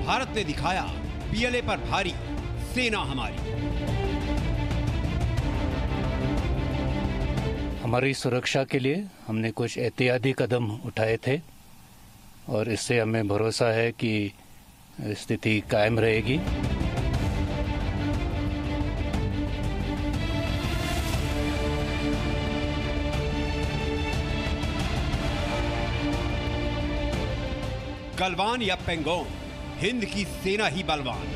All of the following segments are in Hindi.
भारत ने दिखाया पीएलए पर भारी, सेना हमारी। हमारी सुरक्षा के लिए हमने कुछ एहतियाती कदम उठाए थे और इससे हमें भरोसा है कि स्थिति कायम रहेगी। गलवान या पेंगोंग, हिंद की सेना ही बलवान।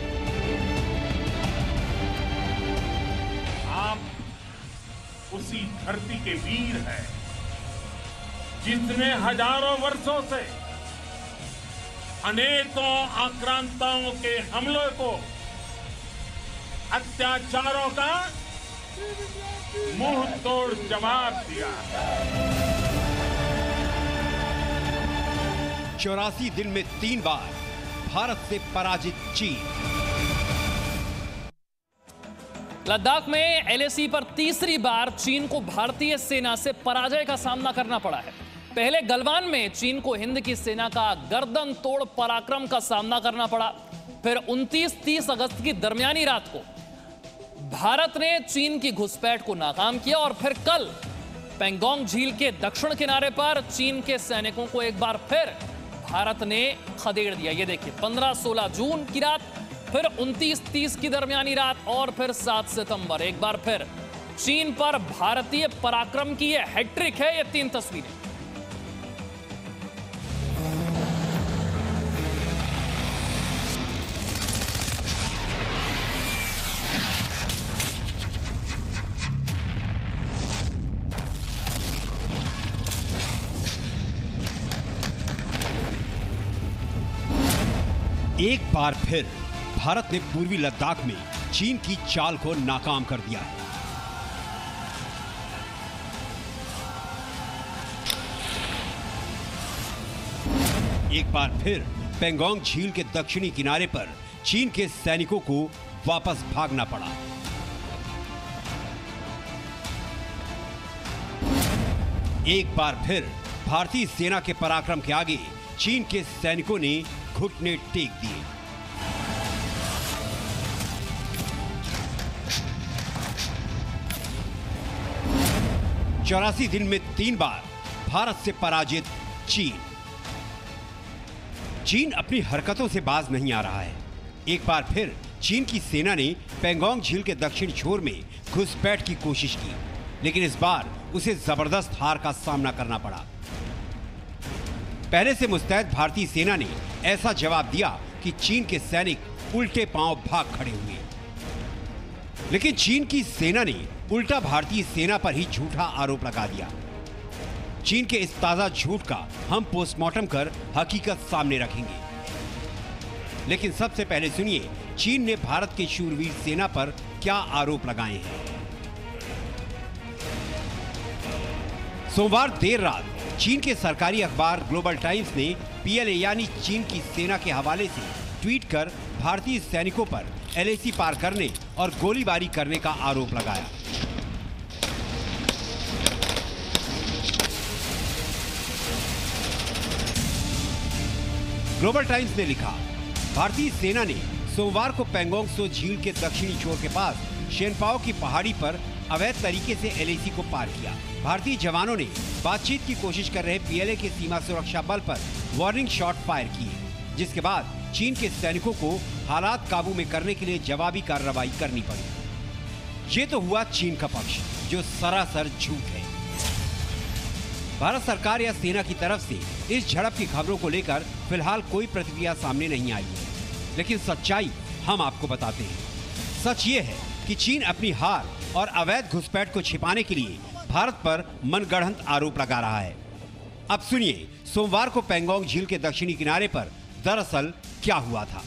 आप उसी धरती के वीर हैं जिसने हजारों वर्षों से अनेकों आक्रांताओं के हमलों को, अत्याचारों का मुंह तोड़ जवाब दिया। 84 दिन में 3 बार भारत से पराजित चीन। लद्दाख में एलएसी पर तीसरी बार चीन को भारतीय सेना से पराजय का सामना करना पड़ा है। पहले गलवान में चीन को हिंद की सेना का गर्दन तोड़ पराक्रम का सामना करना पड़ा। फिर 29-30 अगस्त की दरमियानी रात को भारत ने चीन की घुसपैठ को नाकाम किया और फिर कल पेंगोंग झील के दक्षिण किनारे पर चीन के सैनिकों को एक बार फिर भारत ने खदेड़ दिया। ये देखिए 15-16 जून की रात, फिर 29-30 की दरमियानी रात और फिर 7 सितंबर। एक बार फिर चीन पर भारतीय पराक्रम की ये हैट्रिक है। ये 3 तस्वीरें। एक बार फिर भारत ने पूर्वी लद्दाख में चीन की चाल को नाकाम कर दिया है। एक बार फिर पेंगोंग झील के दक्षिणी किनारे पर चीन के सैनिकों को वापस भागना पड़ा। एक बार फिर भारतीय सेना के पराक्रम के आगे चीन के सैनिकों ने घुटने टेक दिए। चौरासी दिन में 3 बार भारत से पराजित चीन। चीन अपनी हरकतों से बाज नहीं आ रहा है। एक बार फिर चीन की सेना ने पेंगोंग झील के दक्षिण छोर में घुसपैठ की कोशिश की, लेकिन इस बार उसे जबरदस्त हार का सामना करना पड़ा। पहले से मुस्तैद भारतीय सेना ने ऐसा जवाब दिया कि चीन के सैनिक उल्टे पांव भाग खड़े हुए। लेकिन चीन की सेना ने उल्टा भारतीय सेना पर ही झूठा आरोप लगा दिया। चीन के इस ताजा झूठ का हम पोस्टमार्टम कर हकीकत सामने रखेंगे। लेकिन सबसे पहले सुनिए चीन ने भारत के शूरवीर सेना पर क्या आरोप लगाए हैं। सोमवार देर रात चीन के सरकारी अखबार ग्लोबल टाइम्स ने पीएलए यानी चीन की सेना के हवाले से ट्वीट कर भारतीय सैनिकों पर एलएसी पार करने और गोलीबारी करने का आरोप लगाया। ग्लोबल टाइम्स ने लिखा, भारतीय सेना ने सोमवार को पेंगोंग त्सो झील के दक्षिणी छोर के पास शेनपाओ की पहाड़ी पर अवैध तरीके से एलएसी को पार किया। भारतीय जवानों ने बातचीत की कोशिश कर रहे पीएलए के सीमा सुरक्षा बल पर वार्निंग शॉट फायर किए, जिसके बाद चीन के सैनिकों को हालात काबू में करने के लिए जवाबी कार्रवाई करनी पड़ी। ये तो हुआ चीन का पक्ष, जो सरासर झूठ है। भारत सरकार या सेना की तरफ से इस झड़प की खबरों को लेकर फिलहाल कोई प्रतिक्रिया सामने नहीं आई है, लेकिन सच्चाई हम आपको बताते हैं। सच ये है कि चीन अपनी हार और अवैध घुसपैठ को छिपाने के लिए भारत पर मनगढ़ंत आरोप लगा रहा है। अब सुनिए सोमवार को पेंगोंग झील के दक्षिणी किनारे पर दरअसल क्या हुआ था।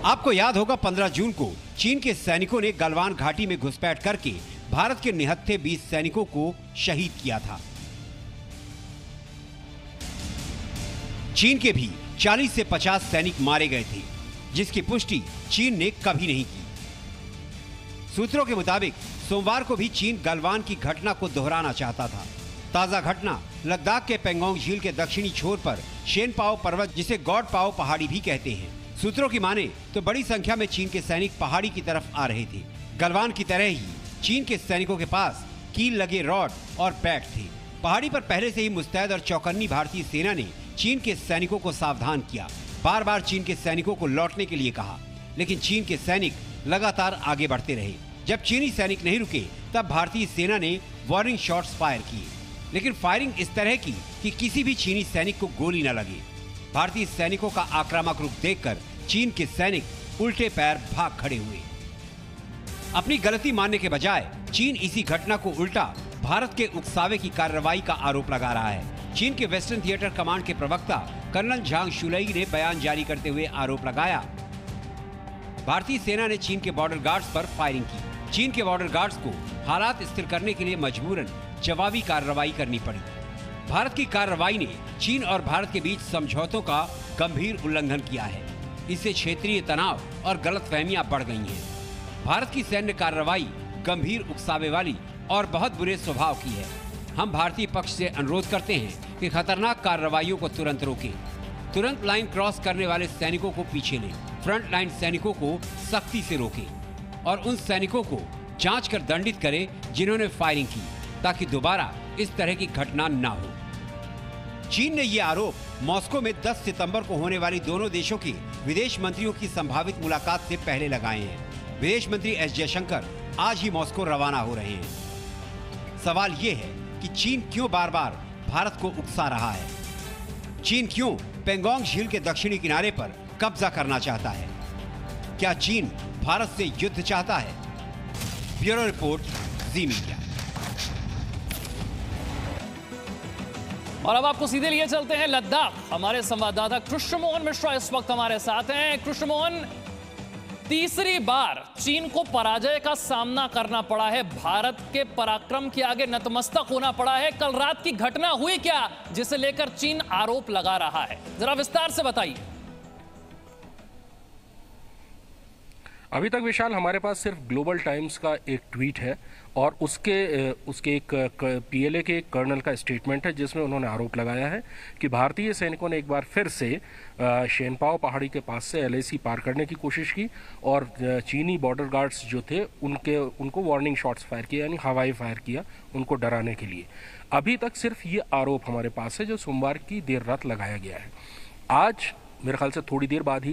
आपको याद होगा 15 जून को चीन के सैनिकों ने गलवान घाटी में घुसपैठ करके भारत के निहत्थे 20 सैनिकों को शहीद किया था। चीन के भी 40 से 50 सैनिक मारे गए थे, जिसकी पुष्टि चीन ने कभी नहीं की। सूत्रों के मुताबिक सोमवार को भी चीन गलवान की घटना को दोहराना चाहता था। ताजा घटना लद्दाख के पेंगोंग झील के दक्षिणी छोर पर शेनपाओ पर्वत, जिसे गॉड पाओ पहाड़ी भी कहते हैं, सूत्रों की माने तो बड़ी संख्या में चीन के सैनिक पहाड़ी की तरफ आ रहे थे। गलवान की तरह ही चीन के सैनिकों के पास कील लगे रॉड और बैट थे। पहाड़ी पर पहले से ही मुस्तैद और चौकन्नी भारतीय सेना ने चीन के सैनिकों को सावधान किया। बार बार चीन के सैनिकों को लौटने के लिए कहा, लेकिन चीन के सैनिक लगातार आगे बढ़ते रहे। जब चीनी सैनिक नहीं रुके तब भारतीय सेना ने वार्निंग शॉट्स फायर किए, लेकिन फायरिंग इस तरह की कि किसी भी चीनी सैनिक को गोली न लगे। भारतीय सैनिकों का आक्रामक रुख देखकर चीन के सैनिक उल्टे पैर भाग खड़े हुए। अपनी गलती मानने के बजाय चीन इसी घटना को उल्टा भारत के उकसावे की कार्रवाई का आरोप लगा रहा है। चीन के वेस्टर्न थिएटर कमांड के प्रवक्ता कर्नल झांग शुलई ने बयान जारी करते हुए आरोप लगाया, भारतीय सेना ने चीन के बॉर्डर गार्ड्स पर फायरिंग की। चीन के बॉर्डर गार्ड्स को हालात स्थिर करने के लिए मजबूरन जवाबी कार्रवाई करनी पड़ी। भारत की कार्रवाई ने चीन और भारत के बीच समझौतों का गंभीर उल्लंघन किया है। इससे क्षेत्रीय तनाव और गलतफहमियां बढ़ गई हैं। भारत की सैन्य कार्रवाई गंभीर उकसावे वाली और बहुत बुरे स्वभाव की है। हम भारतीय पक्ष से अनुरोध करते हैं कि खतरनाक कार्रवाइयों को तुरंत रोकें, तुरंत लाइन क्रॉस करने वाले सैनिकों को पीछे लें, फ्रंट लाइन सैनिकों को सख्ती से रोकें और उन सैनिकों को जांच कर दंडित करें जिन्होंने फायरिंग की, ताकि दोबारा इस तरह की घटना न हो। चीन ने ये आरोप मॉस्को में 10 सितंबर को होने वाली दोनों देशों के विदेश मंत्रियों की संभावित मुलाकात से पहले लगाए हैं। विदेश मंत्री एस जयशंकर आज ही मॉस्को रवाना हो रहे हैं। सवाल ये है कि चीन क्यों बार बार भारत को उकसा रहा है? चीन क्यों पेंगोंग झील के दक्षिणी किनारे पर कब्जा करना चाहता है? क्या चीन भारत से युद्ध चाहता है? ब्यूरो रिपोर्ट, जी मीडिया। और अब आपको सीधे लिए चलते हैं लद्दाख। हमारे संवाददाता कृष्ण मोहन मिश्रा इस वक्त हमारे साथ हैं। कृष्ण मोहन, तीसरी बार चीन को पराजय का सामना करना पड़ा है, भारत के पराक्रम के आगे नतमस्तक होना पड़ा है। कल रात की घटना हुई क्या जिसे लेकर चीन आरोप लगा रहा है, जरा विस्तार से बताइए। अभी तक विशाल हमारे पास सिर्फ ग्लोबल टाइम्स का एक ट्वीट है और उसके एक पीएलए के एक कर्नल का स्टेटमेंट है जिसमें उन्होंने आरोप लगाया है कि भारतीय सैनिकों ने एक बार फिर से शेनपाओ पहाड़ी के पास से एलएसी पार करने की कोशिश की और चीनी बॉर्डर गार्ड्स जो थे उनको वार्निंग शॉट्स फायर किया, यानी हवाई फायर किया उनको डराने के लिए। अभी तक सिर्फ ये आरोप हमारे पास है जो सोमवार की देर रात लगाया गया है। आज मेरे ख्याल से थोड़ी देर बाद ही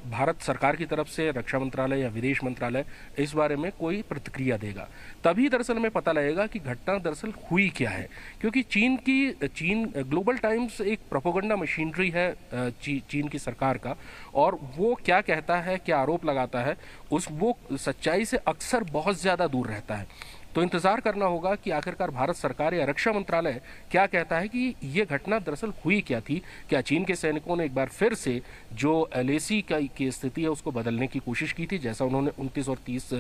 भारत सरकार की तरफ से रक्षा मंत्रालय या विदेश मंत्रालय इस बारे में कोई प्रतिक्रिया देगा, तभी दरअसल हमें पता लगेगा कि घटना दरअसल हुई क्या है। क्योंकि चीन ग्लोबल टाइम्स एक प्रोपेगेंडा मशीनरी है चीन की सरकार का, और वो क्या कहता है, क्या आरोप लगाता है, वो सच्चाई से अक्सर बहुत ज़्यादा दूर रहता है। तो इंतजार करना होगा कि आखिरकार भारत सरकार या रक्षा मंत्रालय क्या कहता है कि ये घटना दरअसल हुई क्या थी। क्या चीन के सैनिकों ने एक बार फिर से जो एलएसी की स्थिति है उसको बदलने की कोशिश की थी, जैसा उन्होंने 29 और 30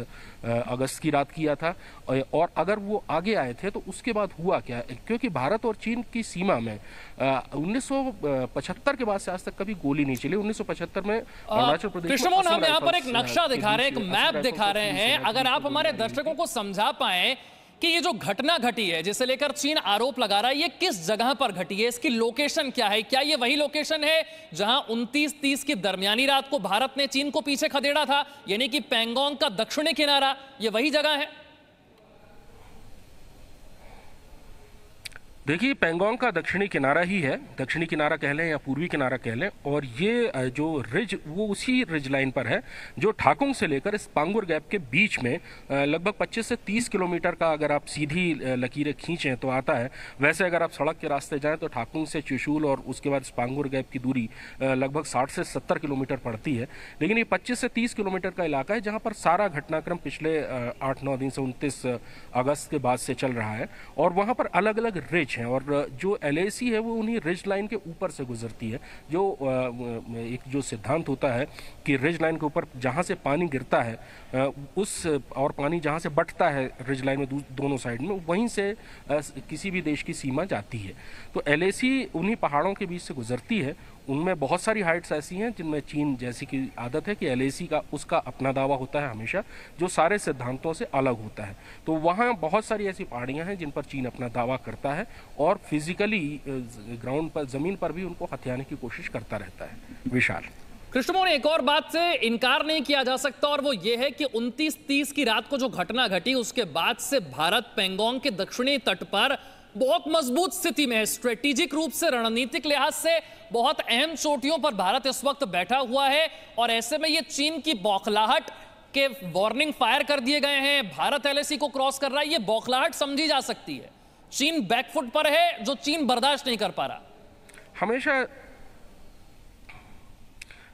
अगस्त की रात किया था, और अगर वो आगे आए थे तो उसके बाद हुआ क्या? क्योंकि भारत और चीन की सीमा में 1975 के बाद से आज तक कभी गोली नहीं चली। 1975 में अरुणाचल प्रदेश में कृष्णमोहन, हम यहाँ पर एक नक्शा दिखा रहे हैं, एक मैप दिखा रहे हैं। अगर आप हमारे दर्शकों को समझा पाए कि ये जो घटना घटी है जिसे लेकर चीन आरोप लगा रहा है, ये किस जगह पर घटी है, इसकी लोकेशन क्या है? क्या ये वही लोकेशन है जहां 29-30 की दरमियानी रात को भारत ने चीन को पीछे खदेड़ा था, यानी कि पेंगोंग का दक्षिणी किनारा, ये वही जगह है? देखिए, पेंगोंग का दक्षिणी किनारा ही है, दक्षिणी किनारा कह लें या पूर्वी किनारा कह लें, और ये जो रिज वो उसी रिज लाइन पर है जो ठाकुंग से लेकर स्पांगुर गैप के बीच में लगभग 25 से 30 किलोमीटर का अगर आप सीधी लकीरें खींचें तो आता है। वैसे अगर आप सड़क के रास्ते जाएं तो ठाकुंग से चुशूल और उसके बाद स्पांगुर गैप की दूरी लगभग 60 से 70 किलोमीटर पड़ती है। लेकिन ये 25 से 30 किलोमीटर का इलाका है जहाँ पर सारा घटनाक्रम पिछले 8-9 दिन से 29 अगस्त के बाद से चल रहा है, और वहाँ पर अलग अलग रिज हैं, और जो एलएसी है वो उन्हीं रिज लाइन के ऊपर से गुजरती है। एक जो सिद्धांत होता है कि रिज लाइन के ऊपर जहाँ से पानी गिरता है और पानी जहाँ से बटता है रिज लाइन में दोनों साइड में, वहीं से किसी भी देश की सीमा जाती है। तो एलएसी उन्हीं पहाड़ों के बीच से गुजरती है। उनमें बहुत सारी हाइट्स ऐसी हैं जिनमें चीन जैसी की आदत है कि एलएसी का उसका अपना दावा होता है हमेशा, जो सारे सिद्धांतों से अलग होता है। तो वहाँ बहुत सारी ऐसी पहाड़ियाँ हैं जिन पर चीन अपना दावा करता है और फिजिकली ग्राउंड पर, ज़मीन पर भी उनको हथियाने की कोशिश करता रहता है। विशाल। कृष्णमोहन, एक और बात से इनकार नहीं किया जा सकता और वो ये है कि 29-30 की रात को जो घटना घटी उसके बाद से भारत पेंगोंग के दक्षिणी तट पर बहुत मजबूत स्थिति में है। स्ट्रेटेजिक रूप से, रणनीतिक लिहाज से बहुत अहम चोटियों पर भारत इस वक्त बैठा हुआ है और ऐसे में ये चीन की बौखलाहट के वार्निंग फायर कर दिए गए हैं, भारत एलएसी को क्रॉस कर रहा है, ये बौखलाहट समझी जा सकती है। चीन बैकफुट पर है, जो चीन बर्दाश्त नहीं कर पा रहा। हमेशा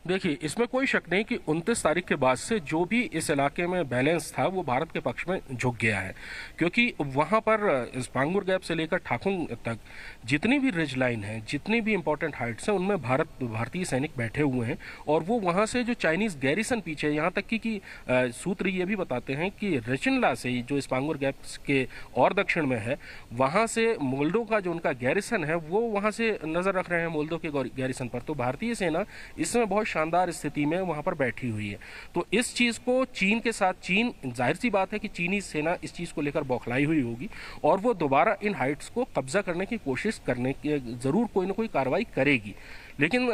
देखिए, इसमें कोई शक नहीं कि 29 तारीख के बाद से जो भी इस इलाके में बैलेंस था वो भारत के पक्ष में झुक गया है, क्योंकि वहाँ पर स्पांगुर गैप से लेकर ठाकुंग तक जितनी भी रिज लाइन है, जितनी भी इंपॉर्टेंट हाइट्स हैं, उनमें भारतीय सैनिक बैठे हुए हैं और वो वहाँ से जो चाइनीज़ गैरिसन पीछे, यहाँ तक कि सूत्र ये भी बताते हैं कि रेचिनला से जो स्पांगुर गैप के और दक्षिण में है, वहाँ से मोल्डो का जो उनका गैरिसन है वो वहाँ से नज़र रख रहे हैं मोल्डो के गैरिसन पर। तो भारतीय सेना इसमें बहुत शानदार स्थिति में वहां पर बैठी हुई है। तो इस चीज को चीन के साथ, चीन जाहिर सी बात है कि चीनी सेना इस चीज को लेकर बौखलाई हुई होगी और वो दोबारा इन हाइट्स को कब्जा करने की कोशिश करने की जरूर कोई ना कोई कार्रवाई करेगी। लेकिन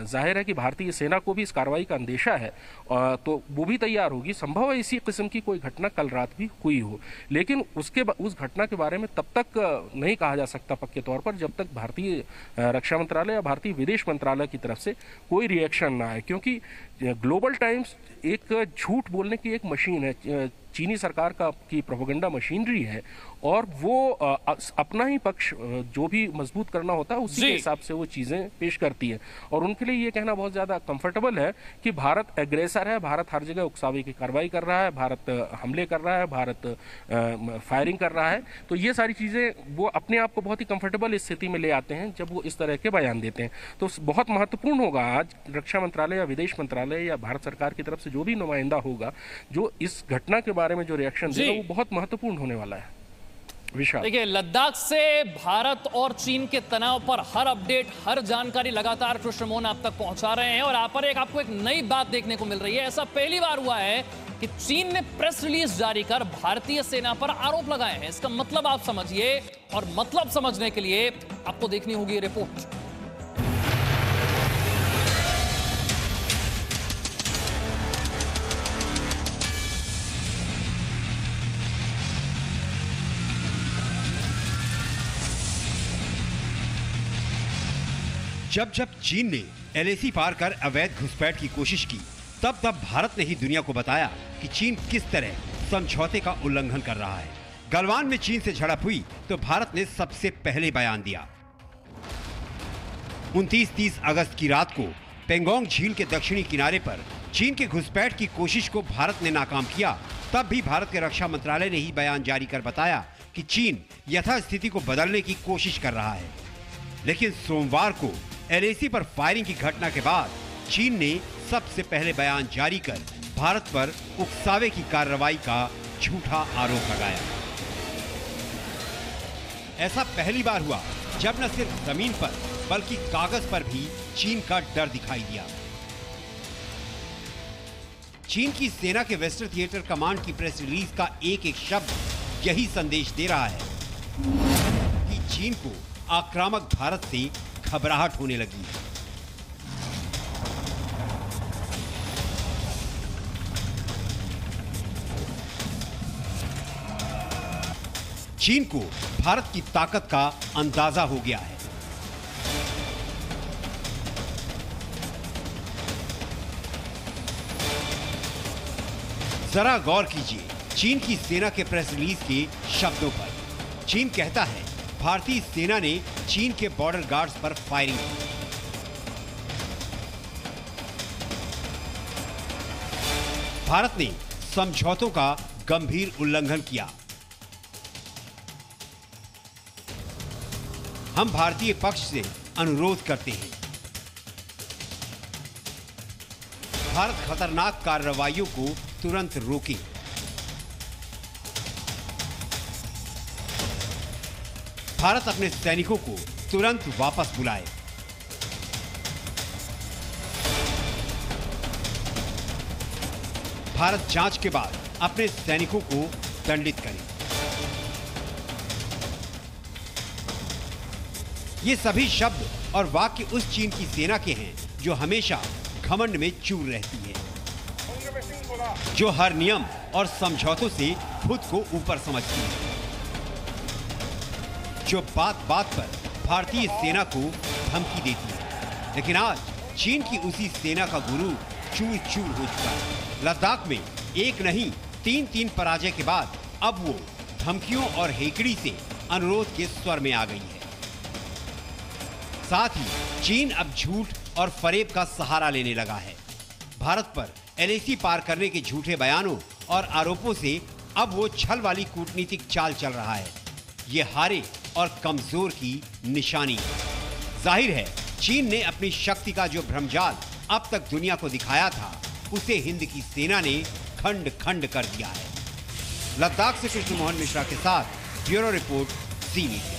जाहिर है कि भारतीय सेना को भी इस कार्रवाई का अंदेशा है, तो वो भी तैयार होगी। संभव है इसी किस्म की कोई घटना कल रात भी हुई हो, लेकिन उस घटना के बारे में तब तक नहीं कहा जा सकता पक्के तौर पर जब तक भारतीय रक्षा मंत्रालय या भारतीय विदेश मंत्रालय की तरफ से कोई रिएक्शन ना आए, क्योंकि ग्लोबल टाइम्स एक झूठ बोलने की एक मशीन है, चीनी सरकार की प्रोपेगेंडा मशीनरी है और वो अपना ही पक्ष जो भी मजबूत करना होता है उसी के हिसाब से वो चीजें पेश करती है। और उनके लिए ये कहना बहुत ज्यादा कंफर्टेबल है कि भारत एग्रेसर है, भारत हर जगह उकसावे की कार्रवाई कर रहा है, भारत हमले कर रहा है, भारत फायरिंग कर रहा है। तो ये सारी चीजें वो अपने आप को बहुत ही कंफर्टेबल स्थिति में ले आते हैं जब वो इस तरह के बयान देते हैं। तो बहुत महत्वपूर्ण होगा आज रक्षा मंत्रालय या विदेश मंत्रालय या भारत सरकार की तरफ से जो भी नुमाइंदा होगा जो इस घटना के बारे में जो रिएक्शन देगा वो बहुत महत्वपूर्ण होने वाला है। देखिए, लद्दाख से भारत और चीन के तनाव पर हर अपडेट, हर जानकारी लगातार कृष्णमोहन आप तक पहुंचा रहे हैं और आपको एक नई बात देखने को मिल रही है। ऐसा पहली बार हुआ है कि चीन ने प्रेस रिलीज जारी कर भारतीय सेना पर आरोप लगाए हैं। इसका मतलब आप समझिए, और मतलब समझने के लिए आपको देखनी होगी रिपोर्ट। जब चीन ने एलएसी पार कर अवैध घुसपैठ की कोशिश की, तब भारत ने ही दुनिया को बताया कि चीन किस तरह समझौते का उल्लंघन कर रहा है। गलवान में चीन से झड़प हुई तो भारत ने सबसे पहले बयान दिया। 29-30 अगस्त की रात को पेंगोंग झील के दक्षिणी किनारे पर चीन के घुसपैठ की कोशिश को भारत ने नाकाम किया। तब भी भारत के रक्षा मंत्रालय ने ही बयान जारी कर बताया कि चीन यथास्थिति को बदलने की कोशिश कर रहा है। लेकिन सोमवार को एलएसी पर फायरिंग की घटना के बाद चीन ने सबसे पहले बयान जारी कर भारत पर उकसावे की कार्रवाई का झूठा आरोप लगाया। ऐसा पहली बार हुआ जब न सिर्फ जमीन पर बल्कि कागज पर भी चीन का डर दिखाई दिया। चीन की सेना के वेस्टर्न थिएटर कमांड की प्रेस रिलीज का एक एक शब्द यही संदेश दे रहा है कि चीन को आक्रामक भारत से घबराहट होने लगी है। चीन को भारत की ताकत का अंदाजा हो गया है। जरा गौर कीजिए चीन की सेना के प्रेस रिलीज के शब्दों पर। चीन कहता है भारतीय सेना ने चीन के बॉर्डर गार्ड्स पर फायरिंग की। भारत ने समझौतों का गंभीर उल्लंघन किया। हम भारतीय पक्ष से अनुरोध करते हैं, भारत खतरनाक कार्रवाइयों को तुरंत रोके। भारत अपने सैनिकों को तुरंत वापस बुलाए। भारत जांच के बाद अपने सैनिकों को दंडित करे। ये सभी शब्द और वाक्य उस चीन की सेना के हैं जो हमेशा घमंड में चूर रहती है, जो हर नियम और समझौतों से खुद को ऊपर समझती है, जो बात बात पर भारतीय सेना को धमकी देती है। लेकिन आज चीन की उसी सेना का गुरु चूर चूर हो चुका है। लद्दाख में एक नहीं 3 पराजय के बाद अब वो धमकियों और हेकड़ी से अनुरोध के स्वर में आ गई है। साथ ही चीन अब झूठ और फरेब का सहारा लेने लगा है। भारत पर एलएसी पार करने के झूठे बयानों और आरोपों से अब वो छल वाली कूटनीतिक चाल चल रहा है। ये हारे और कमजोर की निशानी है। जाहिर है चीन ने अपनी शक्ति का जो भ्रमजाल अब तक दुनिया को दिखाया था, उसे हिंद की सेना ने खंड खंड कर दिया है। लद्दाख से कृष्ण मोहन मिश्रा के साथ ब्यूरो रिपोर्ट, जी न्यूज़।